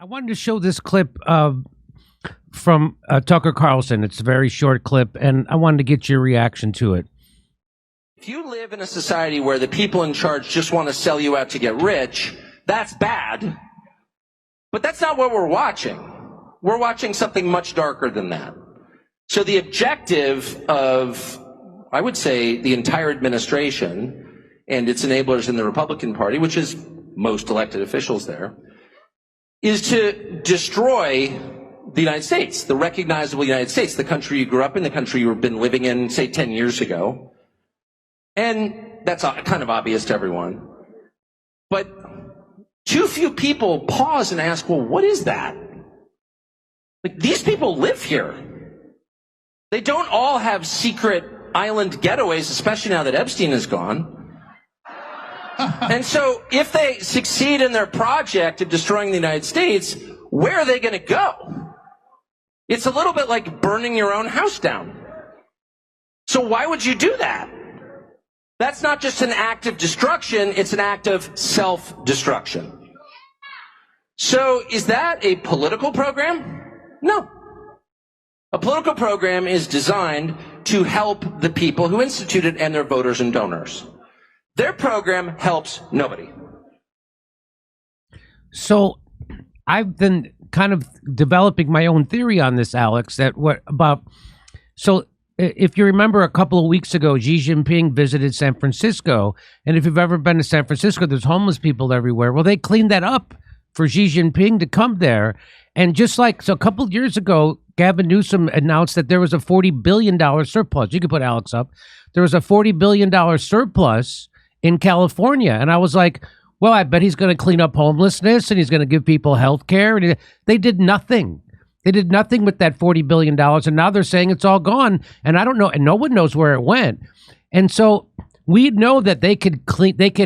I wanted to show this clip from Tucker Carlson. It's a very short clip, and I wanted to get your reaction to it. If you live in a society where the people in charge just want to sell you out to get rich, that's bad. But that's not what we're watching. We're watching something much darker than that. So the objective of, I would say, the entire administration and its enablers in the Republican Party, which is most elected officials there, is to destroy the United States, the recognizable United States, the country you grew up in, the country you've been living in, say, 10 years ago. And that's kind of obvious to everyone. But too few people pause and ask, well, what is that? Like, these people live here. They don't all have secret island getaways, especially now that Epstein is gone. And so if they succeed in their project of destroying the United States, where are they going to go? It's a little bit like burning your own house down. So why would you do that? That's not just an act of destruction, it's an act of self-destruction. So is that a political program? No. A political program is designed to help the people who institute it and their voters and donors. Their program helps nobody. So I've been kind of developing my own theory on this, Alex, so if you remember a couple of weeks ago, Xi Jinping visited San Francisco. And if you've ever been to San Francisco, there's homeless people everywhere. Well, they cleaned that up for Xi Jinping to come there. And just like, so a couple of years ago, Gavin Newsom announced that there was a $40 billion surplus. You could put Alex up. There was a $40 billion surplus in California. And I was like, well, I bet he's going to clean up homelessness and he's going to give people health care. And they did nothing. They did nothing with that $40 billion. And now they're saying it's all gone. And I don't know. And no one knows where it went. And so we know that they could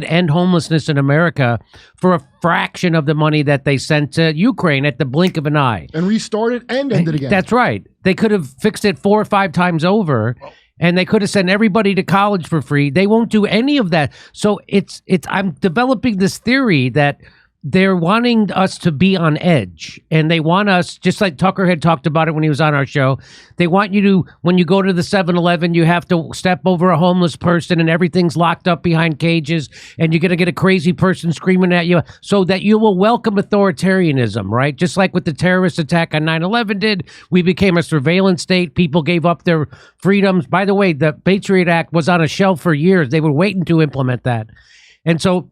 end homelessness in America for a fraction of the money that they sent to Ukraine at the blink of an eye. And restart it and end it again. That's right. They could have fixed it 4 or 5 times over. And they could have sent everybody to college for free. They won't do any of that. So I'm developing this theory that they're wanting us to be on edge, and they want us, just like Tucker had talked about it when he was on our show, they want you to, when you go to the 7-Eleven, you have to step over a homeless person and everything's locked up behind cages, and you're going to get a crazy person screaming at you so that you will welcome authoritarianism, right? Just like with the terrorist attack on 9/11 did, we became a surveillance state. People gave up their freedoms. By the way, the Patriot Act was on a shelf for years. They were waiting to implement that. And so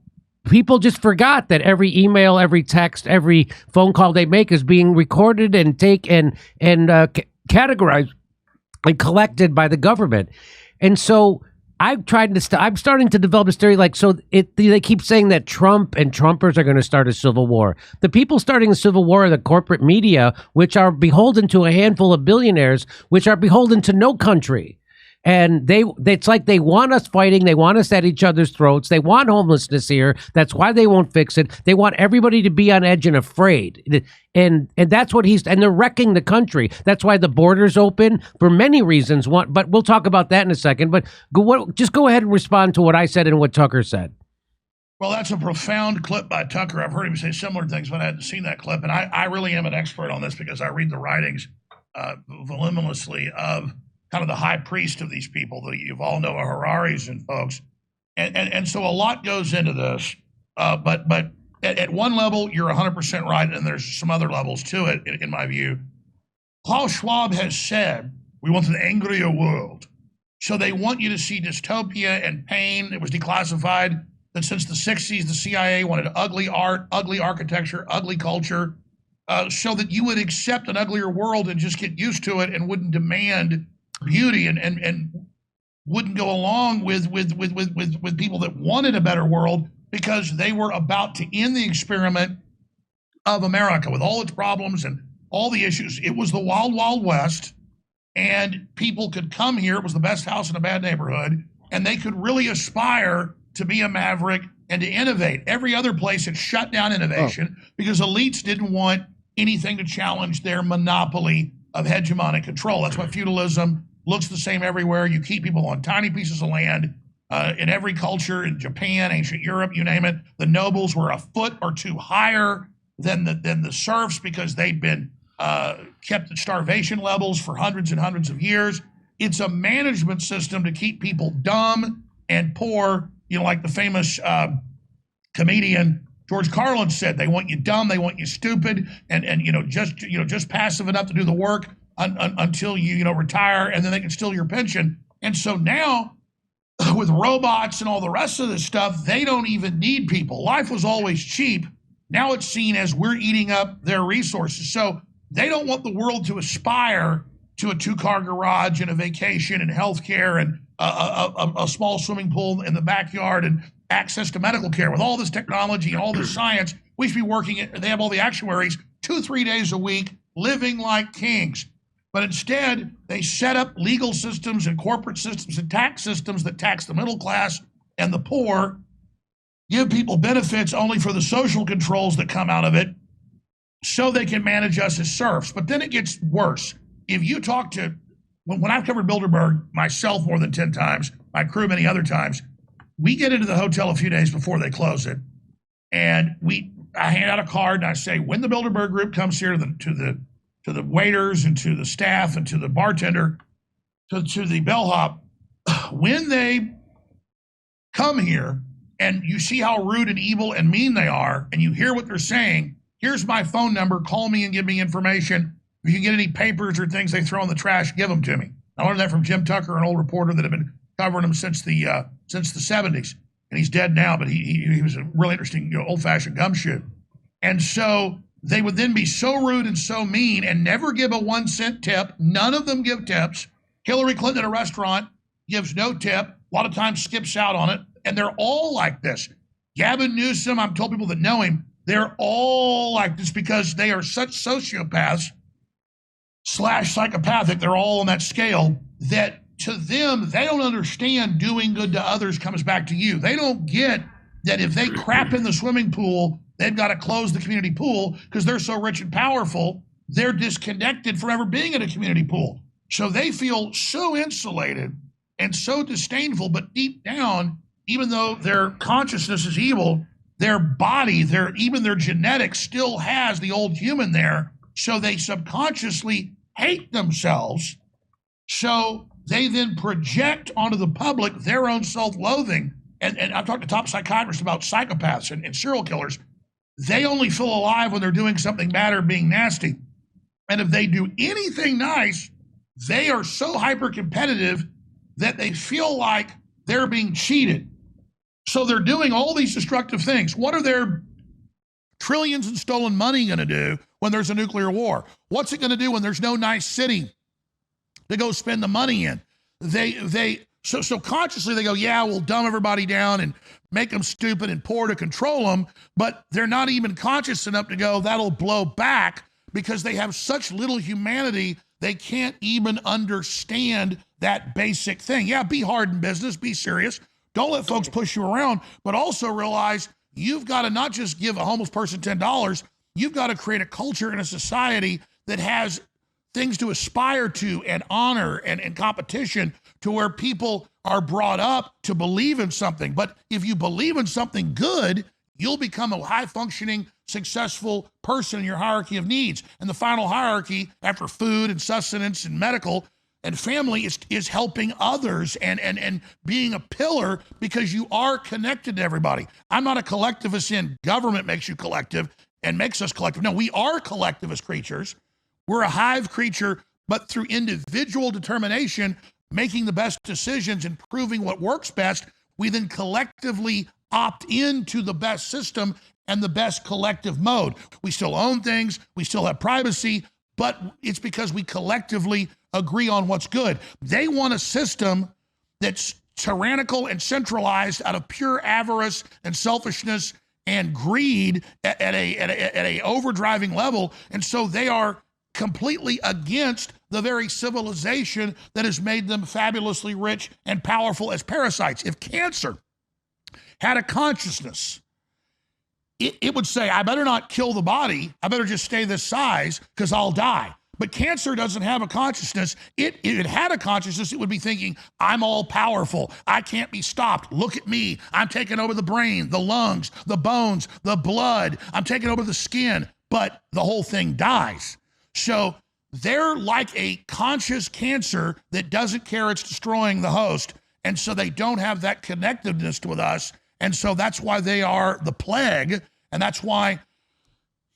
people just forgot that every email, every text, every phone call they make is being recorded and categorized and collected by the government. And so I'm starting to develop this theory. They keep saying that Trump and Trumpers are going to start a civil war. The people starting a civil war are the corporate media, which are beholden to a handful of billionaires, which are beholden to no country. And it's like they want us fighting. They want us at each other's throats. They want homelessness here. That's why they won't fix it. They want everybody to be on edge and afraid. And that's what and they're wrecking the country. That's why the border's open for many reasons. But we'll talk about that in a second. But just go ahead and respond to what I said and what Tucker said. Well, that's a profound clip by Tucker. I've heard him say similar things, but I hadn't seen that clip. And I really am an expert on this because I read the writings voluminously of kind of the high priest of these people that you all know are Hararis and folks. And so a lot goes into this. But at one level, you're 100% right, and there's some other levels to it, in my view. Klaus Schwab has said, we want an angrier world. So they want you to see dystopia and pain. It was declassified that since the 60s, the CIA wanted ugly art, ugly architecture, ugly culture, so that you would accept an uglier world and just get used to it and wouldn't demand beauty and wouldn't go along with people that wanted a better world because they were about to end the experiment of America with all its problems and all the issues. It was the wild, wild west, and people could come here. It was the best house in a bad neighborhood, and they could really aspire to be a maverick and to innovate. Every other place had shut down innovation because elites didn't want anything to challenge their monopoly of hegemonic control. That's why feudalism looks the same everywhere. You keep people on tiny pieces of land. In every culture, in Japan, ancient Europe, you name it, the nobles were a foot or two higher than the serfs because they've been kept at starvation levels for hundreds and hundreds of years. It's a management system to keep people dumb and poor. You know, like the famous comedian George Carlin said, they want you dumb, they want you stupid, and just passive enough to do the work until you retire, and then they can steal your pension. And so now, with robots and all the rest of this stuff, they don't even need people. Life was always cheap. Now it's seen as we're eating up their resources. So they don't want the world to aspire to a 2-car garage and a vacation and healthcare and a small swimming pool in the backyard and access to medical care. With all this technology and all this science, we should be working they have all the actuaries 2-3 days a week, living like kings. But instead, they set up legal systems and corporate systems and tax systems that tax the middle class and the poor, give people benefits only for the social controls that come out of it, so they can manage us as serfs. But then it gets worse. If you talk to, when I've covered Bilderberg myself more than 10 times, my crew many other times, we get into the hotel a few days before they close it, and I hand out a card and I say, when the Bilderberg group comes here to the waiters and to the staff and to the bartender, to the bellhop, when they come here and you see how rude and evil and mean they are, and you hear what they're saying, here's my phone number, call me and give me information. If you get any papers or things they throw in the trash, give them to me. I learned that from Jim Tucker, an old reporter that had been covering them since the 70s. And he's dead now, but he was a really interesting, old-fashioned gumshoe. And so they would then be so rude and so mean and never give a 1-cent tip. None of them give tips. Hillary Clinton at a restaurant gives no tip. A lot of times skips out on it. And they're all like this. Gavin Newsom, I've told people that know him, they're all like this because they are such sociopaths / psychopathic. They're all on that scale that to them, they don't understand doing good to others comes back to you. They don't get that if they crap in the swimming pool, they've got to close the community pool because they're so rich and powerful, they're disconnected from ever being in a community pool. So they feel so insulated and so disdainful, but deep down, even though their consciousness is evil, their body, even their genetics still has the old human there. So they subconsciously hate themselves. So they then project onto the public their own self-loathing. And I've talked to top psychiatrists about psychopaths and serial killers. They only feel alive when they're doing something bad or being nasty. And if they do anything nice, they are so hyper-competitive that they feel like they're being cheated. So they're doing all these destructive things. What are their trillions in stolen money going to do when there's a nuclear war? What's it going to do when there's no nice city to go spend the money in? So consciously they go, yeah, we'll dumb everybody down and make them stupid and poor to control them, but they're not even conscious enough to go, that'll blow back, because they have such little humanity, they can't even understand that basic thing. Yeah, be hard in business, be serious. Don't let folks push you around, but also realize you've got to not just give a homeless person $10, you've got to create a culture and a society that has things to aspire to and honor and competition, to where people are brought up to believe in something. But if you believe in something good, you'll become a high-functioning, successful person in your hierarchy of needs. And the final hierarchy, after food and sustenance and medical and family, is helping others and being a pillar, because you are connected to everybody. I'm not a collectivist in government makes you collective and makes us collective. No, we are collectivist creatures. We're a hive creature, but through individual determination, making the best decisions and proving what works best, we then collectively opt into the best system and the best collective mode. We still own things, we still have privacy, but it's because we collectively agree on what's good. They want a system that's tyrannical and centralized out of pure avarice and selfishness and greed at a overdriving level. And so they are completely against the very civilization that has made them fabulously rich and powerful as parasites. If cancer had a consciousness, it would say, I better not kill the body, I better just stay this size because I'll die. But cancer doesn't have a consciousness. If it had a consciousness, it would be thinking, I'm all powerful. I can't be stopped. Look at me. I'm taking over the brain, the lungs, the bones, the blood. I'm taking over the skin. but the whole thing dies. So they're like a conscious cancer that doesn't care it's destroying the host. And so they don't have that connectiveness with us. And so that's why they are the plague. And that's why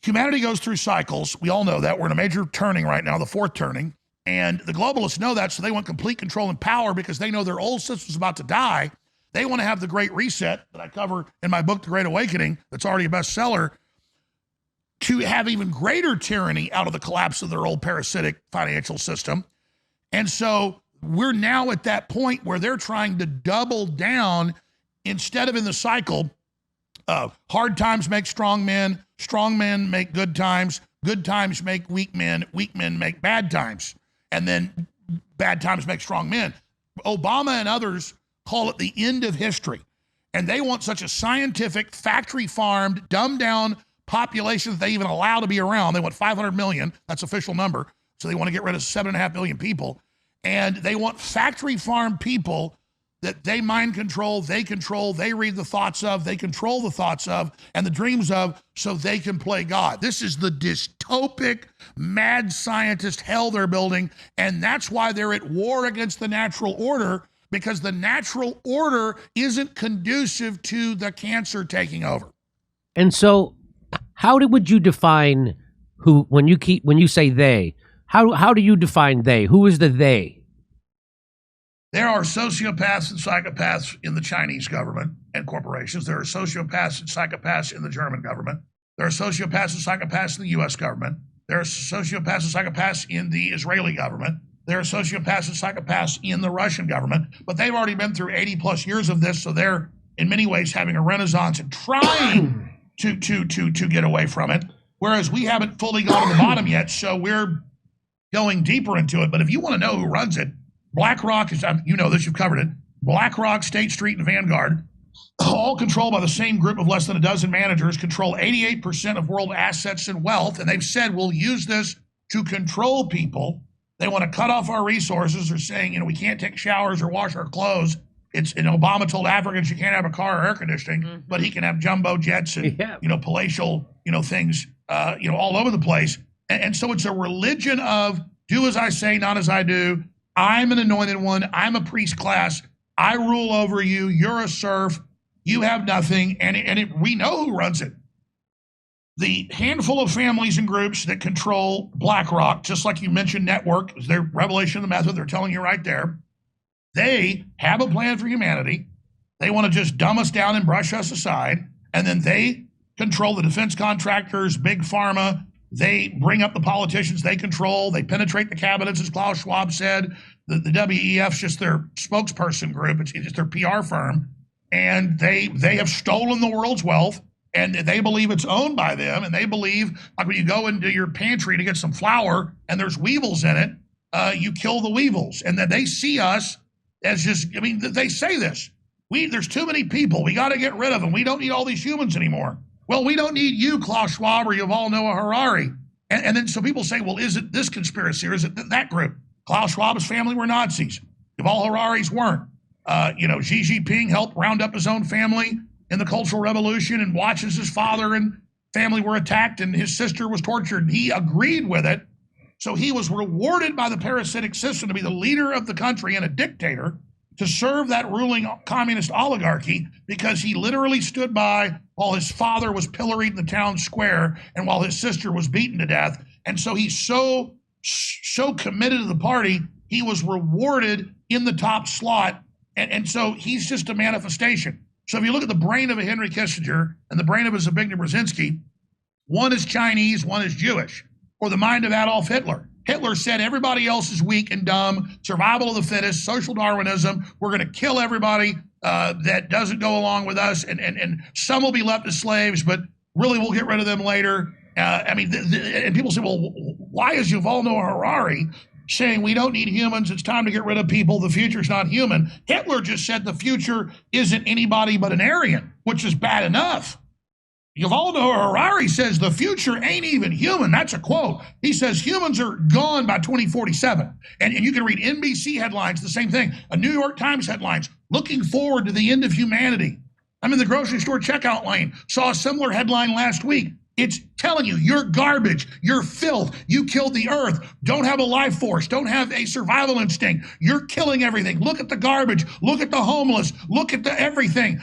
humanity goes through cycles. We all know that. We're in a major turning right now, the fourth turning. And the globalists know that, so they want complete control and power because they know their old system's about to die. They want to have the Great Reset that I cover in my book, The Great Awakening, that's already a bestseller, to have even greater tyranny out of the collapse of their old parasitic financial system. And so we're now at that point where they're trying to double down instead of in the cycle of hard times make strong men make good times make weak men make bad times, and then bad times make strong men. Obama and others call it the end of history. And they want such a scientific, factory-farmed, dumbed-down population that they even allow to be around. They want 500 million. That's official number. So they want to get rid of 7.5 million people. And they want factory-farmed people that they mind control, they read the thoughts of, they control the thoughts of and the dreams of, so they can play God. This is the dystopic, mad scientist hell they're building. And that's why they're at war against the natural order, because the natural order isn't conducive to the cancer taking over. And so would you define who, when you say they, how do you define they? Who is the they? There are sociopaths and psychopaths in the Chinese government and corporations. There are sociopaths and psychopaths in the German government. There are sociopaths and psychopaths in the U.S. government. There are sociopaths and psychopaths in the Israeli government. There are sociopaths and psychopaths in the Russian government. But they've already been through 80 plus years of this, so they're in many ways having a renaissance and trying to get away from it, whereas we haven't fully gone to the bottom yet, so we're going deeper into it. But if you want to know who runs it, BlackRock is, you know this, you've covered it. BlackRock, State Street, and Vanguard, all controlled by the same group of less than a dozen managers, control 88% of world assets and wealth. And they've said, we'll use this to control people. They want to cut off our resources. They're saying, we can't take showers or wash our clothes. And Obama told Africans you can't have a car or air conditioning, but he can have jumbo jets and, palatial, things, all over the place. And so it's a religion of do as I say, not as I do. I'm an anointed one. I'm a priest class. I rule over you. You're a serf. You have nothing. And we know who runs it. The handful of families and groups that control BlackRock, just like you mentioned, network, is their revelation of the method. They're telling you right there. They have a plan for humanity. They want to just dumb us down and brush us aside. And then they control the defense contractors, big pharma. They bring up the politicians they control. They penetrate the cabinets, as Klaus Schwab said. The WEF's just their spokesperson group. It's just their PR firm. And they have stolen the world's wealth, and they believe it's owned by them. And they believe, like when you go into your pantry to get some flour and there's weevils in it, you kill the weevils. And that they see us as just, they say this. There's too many people. We got to get rid of them. We don't need all these humans anymore. Well, we don't need you, Klaus Schwab, or Yuval Noah Harari. And then so people say, well, is it this conspiracy or is it that group? Klaus Schwab's family were Nazis. Yuval Harari's weren't. Xi Jinping helped round up his own family in the Cultural Revolution and watches his father and family were attacked and his sister was tortured. And he agreed with it. So he was rewarded by the parasitic system to be the leader of the country and a dictator to serve that ruling communist oligarchy because he literally stood by while his father was pilloried in the town square and while his sister was beaten to death. And so he's so committed to the party, he was rewarded in the top slot. And so he's just a manifestation. So if you look at the brain of a Henry Kissinger and the brain of a Zbigniew Brzezinski, one is Chinese, one is Jewish. Or the mind of Adolf Hitler. Hitler said everybody else is weak and dumb, survival of the fittest, social Darwinism. We're going to kill everybody that doesn't go along with us, and some will be left as slaves, but really we'll get rid of them later. And people say, well, why is Yuval Noah Harari saying we don't need humans, it's time to get rid of people, the future's not human? Hitler just said the future isn't anybody but an Aryan, which is bad enough. Yuval Noah Harari says the future ain't even human. That's a quote. He says humans are gone by 2047. And you can read NBC headlines, the same thing. A New York Times headlines, looking forward to the end of humanity. I'm in the grocery store checkout lane, saw a similar headline last week. It's telling you you're garbage, you're filth, you killed the earth, don't have a life force, don't have a survival instinct. You're killing everything. Look at the garbage, look at the homeless, look at the everything.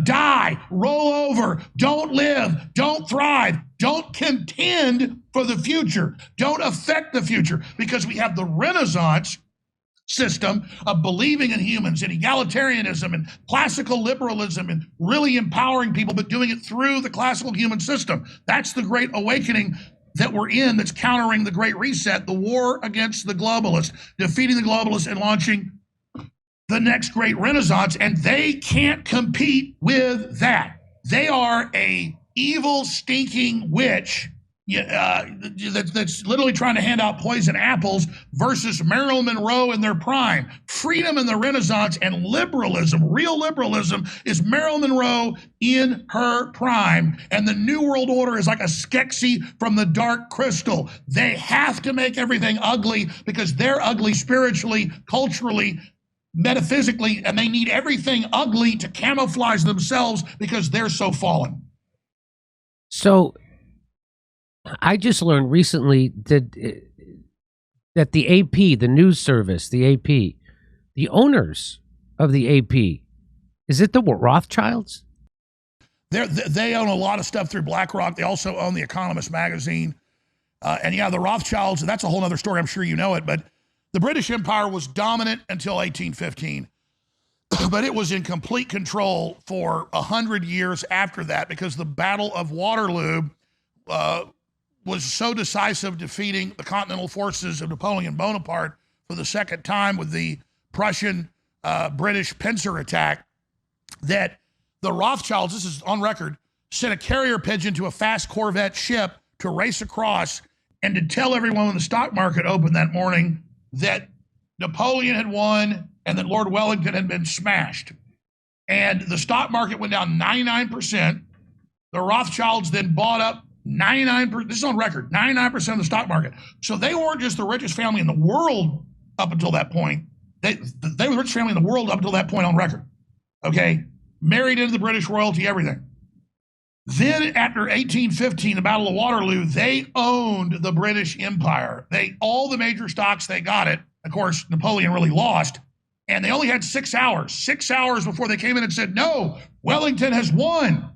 Die, roll over, don't live, don't thrive, don't contend for the future, don't affect the future, because we have the Renaissance system of believing in humans and egalitarianism and classical liberalism and really empowering people, but doing it through the classical human system. That's the great awakening that we're in, that's countering the Great Reset, the war against the globalists, defeating the globalists and launching the next great Renaissance. And they can't compete with that. They are a evil, stinking witch that's literally trying to hand out poison apples versus Marilyn Monroe in their prime. Freedom in the Renaissance and liberalism, real liberalism, is Marilyn Monroe in her prime. And the New World Order is like a Skeksis from the Dark Crystal. They have to make everything ugly because they're ugly spiritually, culturally, metaphysically, and they need everything ugly to camouflage themselves because they're so fallen. So I just learned recently that the AP, the news service, the AP, the owners of the AP, is it the Rothschilds? They own a lot of stuff through BlackRock. They also own The Economist magazine. And yeah, the Rothschilds, that's a whole other story. I'm sure you know it. But the British Empire was dominant until 1815. But it was in complete control for 100 years after that, because the Battle of Waterloo was so decisive, defeating the continental forces of Napoleon Bonaparte for the second time with the Prussian British pincer attack, that the Rothschilds, this is on record, sent a carrier pigeon to a fast Corvette ship to race across and to tell everyone when the stock market opened that morning that Napoleon had won and that Lord Wellington had been smashed. And the stock market went down 99%. The Rothschilds then bought up 99%, this is on record, 99% of the stock market. So they weren't just the richest family in the world up until that point. They were the richest family in the world up until that point on record. Okay? Married into the British royalty, everything. Then after 1815, the Battle of Waterloo, they owned the British Empire. All the major stocks, they got it. Of course, Napoleon really lost. And they only had 6 hours. 6 hours before they came in and said, no, Wellington has won.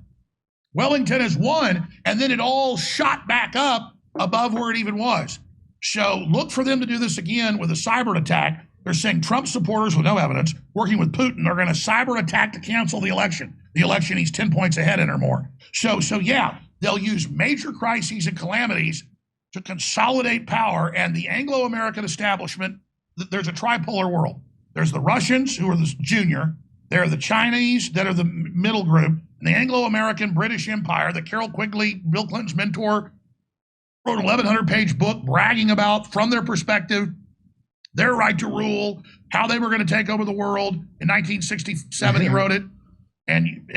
Wellington has won, and then it all shot back up above where it even was. So look for them to do this again with a cyber attack. They're saying Trump supporters with no evidence, working with Putin, are going to cyber attack to cancel the election. The election, he's 10 points ahead in or more. So yeah, they'll use major crises and calamities to consolidate power. And the Anglo-American establishment, there's a tripolar world. There's the Russians, who are the junior. There are the Chinese that are the middle group. And the Anglo-American British Empire that Carol Quigley, Bill Clinton's mentor, wrote an 1,100-page book bragging about, from their perspective, their right to rule, how they were going to take over the world. In 1967, he wrote it. And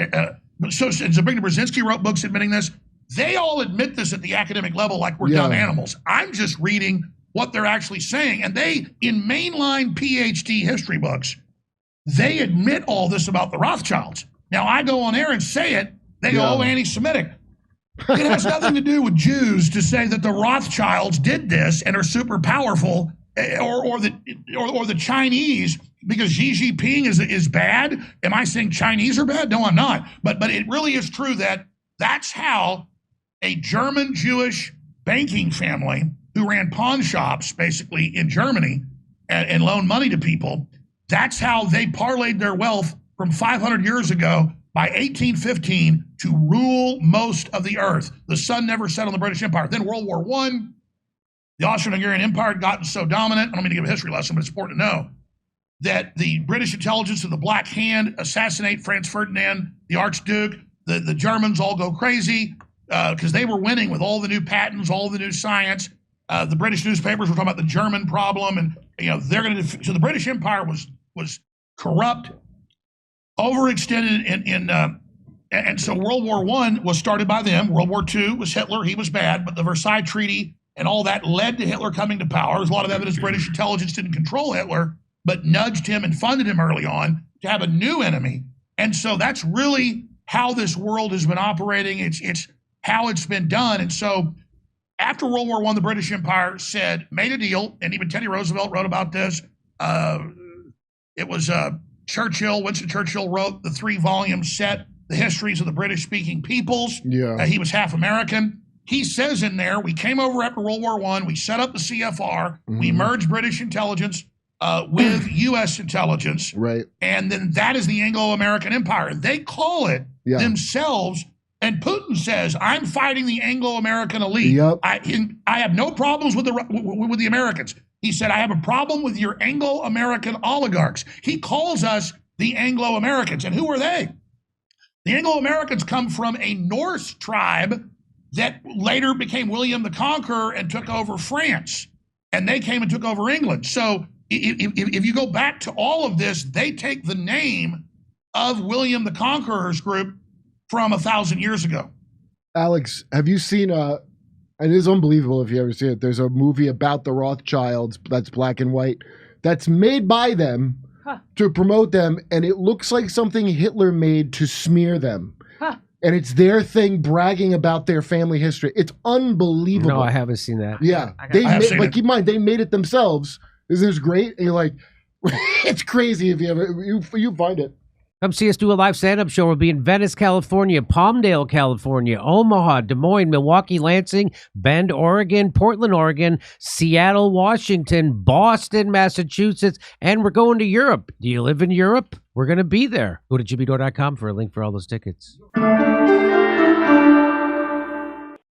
so Zbigniew Brzezinski wrote books admitting this. They all admit this at the academic level like we're dumb animals. I'm just reading what they're actually saying. And they, in mainline PhD history books, they admit all this about the Rothschilds. Now, I go on air and say it. They go, oh, anti-Semitic. It has nothing to do with Jews to say that the Rothschilds did this and are super powerful, or the Chinese, because Xi Jinping is bad. Am I saying Chinese are bad? No, I'm not. But it really is true that that's how a German Jewish banking family who ran pawn shops basically in Germany and loaned money to people, that's how they parlayed their wealth from 500 years ago by 1815 to rule most of the earth. The sun never set on the British Empire. Then World War I, the Austro-Hungarian Empire had gotten so dominant, I don't mean to give a history lesson, but it's important to know, that the British intelligence of the Black Hand assassinate Franz Ferdinand, the Archduke. The Germans all go crazy because they were winning with all the new patents, all the new science. The British newspapers were talking about the German problem, and they're going to. So the British Empire was corrupt, overextended, and so World War I was started by them. World War II was Hitler; he was bad, but the Versailles Treaty and all that led to Hitler coming to power. There's a lot of evidence British intelligence didn't control Hitler, but nudged him and funded him early on to have a new enemy. And so that's really how this world has been operating. It's how it's been done. And so after World War I, the British Empire made a deal, and even Teddy Roosevelt wrote about this. It was Winston Churchill wrote the 3-volume set, The Histories of the British-Speaking Peoples. Yeah. He was half American. He says in there, we came over after World War I, we set up the CFR, we merged British intelligence with U.S. intelligence. Right. And then that is the Anglo-American Empire. They call it themselves. And Putin says, I'm fighting the Anglo-American elite. Yep. I have no problems with the Americans. He said, I have a problem with your Anglo-American oligarchs. He calls us the Anglo-Americans. And who are they? The Anglo-Americans come from a Norse tribe that later became William the Conqueror and took over France. And they came and took over England. So if you go back to all of this, they take the name of William the Conqueror's group from 1,000 years ago. Alex, have you seen and it is unbelievable if you ever see it. There's a movie about the Rothschilds that's black and white that's made by them to promote them, and it looks like something Hitler made to smear them. And it's their thing bragging about their family history. It's unbelievable. No, I haven't seen that. Yeah. Keep in mind, they made it themselves. Isn't this great? And you're like, it's crazy if you find it. Come see us do a live stand-up show. We'll be in Venice, California, Palmdale, California, Omaha, Des Moines, Milwaukee, Lansing, Bend, Oregon, Portland, Oregon, Seattle, Washington, Boston, Massachusetts, and we're going to Europe. Do you live in Europe? We're going to be there. Go to jimmydore.com for a link for all those tickets.